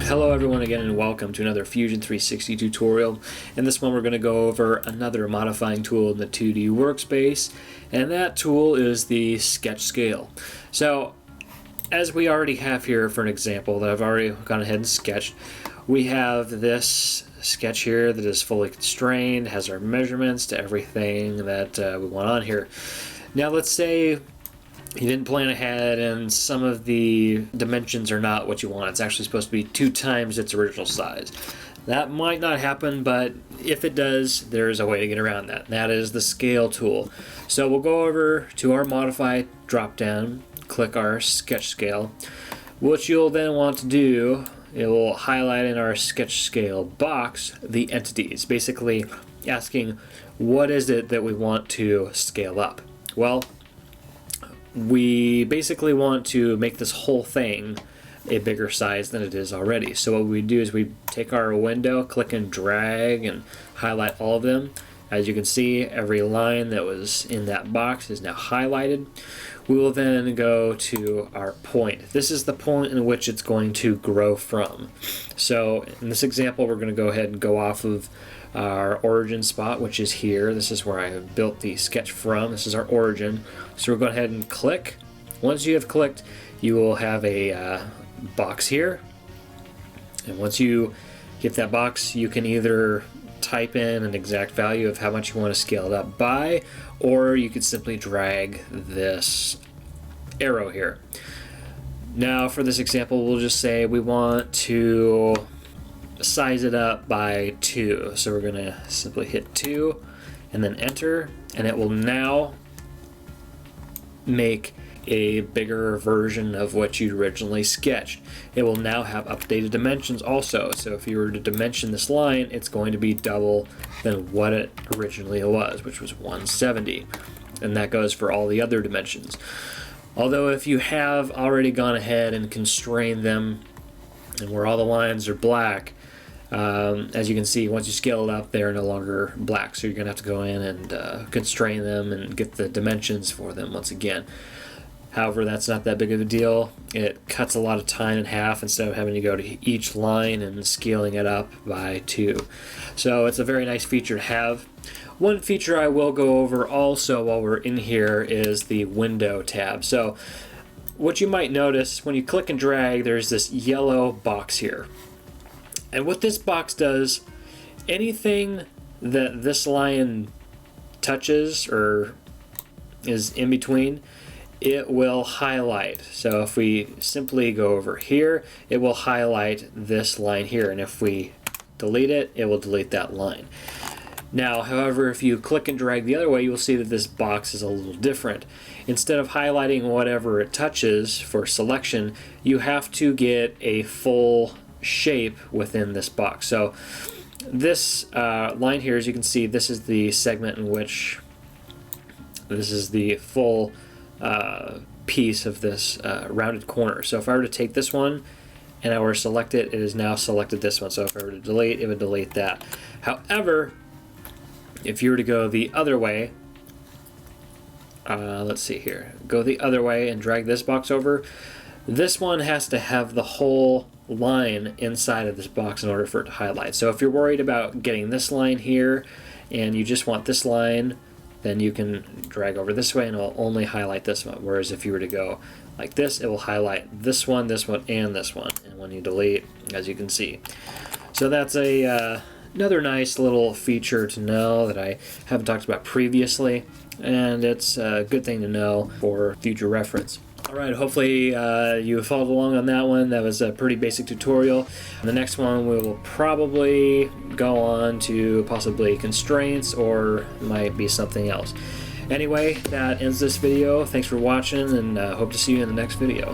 Hello everyone again, and welcome to another Fusion 360 tutorial. In this one we're going to go over another modifying tool in the 2D workspace, and that tool is the sketch scale. So as we already have here for an example that I've already gone ahead and sketched, we have this sketch here that is fully constrained, has our measurements to everything that we want on here. Now let's say you didn't plan ahead and some of the dimensions are not what you want. It's actually supposed to be 2 times its original size. That might not happen, but if it does, there's a way to get around that. And that is the scale tool. So we'll go over to our modify drop down, click our sketch scale. What you'll then want to do, it will highlight in our sketch scale box the entities, basically asking what is it that we want to scale up. Well, we basically want to make this whole thing a bigger size than it is already. So what we do is we take our window, click and drag and highlight all of them. As you can see, every line that was in that box is now highlighted. We will then go to our point. This is the point in which it's going to grow from. So in this example, we're going to go ahead and go off of our origin spot, which is here. This is where I have built the sketch from. This is our origin. So we'll go ahead and click. Once you have clicked, you will have a box here. And once you get that box, you can either type in an exact value of how much you want to scale it up by, or you could simply drag this arrow here. Now for this example, we'll just say we want to size it up by 2. So we're going to simply hit 2 and then enter, and it will now make a bigger version of what you originally sketched. It will now have updated dimensions also. So if you were to dimension this line, it's going to be double than what it originally was, which was 170. And that goes for all the other dimensions. Although if you have already gone ahead and constrained them, and where all the lines are black, as you can see, once you scale it up, they're no longer black. So you're going to have to go in and constrain them and get the dimensions for them once again. However, that's not that big of a deal. It cuts a lot of time in half instead of having to go to each line and scaling it up by 2. So it's a very nice feature to have. One feature I will go over also while we're in here is the window tab. So what you might notice when you click and drag, there's this yellow box here. And what this box does, anything that this line touches or is in between, it will highlight. So if we simply go over here, it will highlight this line here, and if we delete it, it will delete that line. Now, however, if you click and drag the other way, you will see that this box is a little different. Instead of highlighting whatever it touches for selection, you have to get a full shape within this box. So this line here, as you can see, this is the segment in which this is the full piece of this rounded corner. So if I were to take this one and I were to select it, it is now selected this one. So if I were to delete, it would delete that. However, if you were to go the other way, let's see here, go the other way and drag this box over, this one has to have the whole line inside of this box in order for it to highlight. So if you're worried about getting this line here and you just want this line, then you can drag over this way and it will only highlight this one. Whereas if you were to go like this, it will highlight this one, and this one. And when you delete, as you can see. So that's another nice little feature to know that I haven't talked about previously, and it's a good thing to know for future reference. Alright, hopefully you followed along on that one. That was a pretty basic tutorial. The next one we will probably go on to possibly constraints, or might be something else. Anyway, that ends this video. Thanks for watching, and hope to see you in the next video.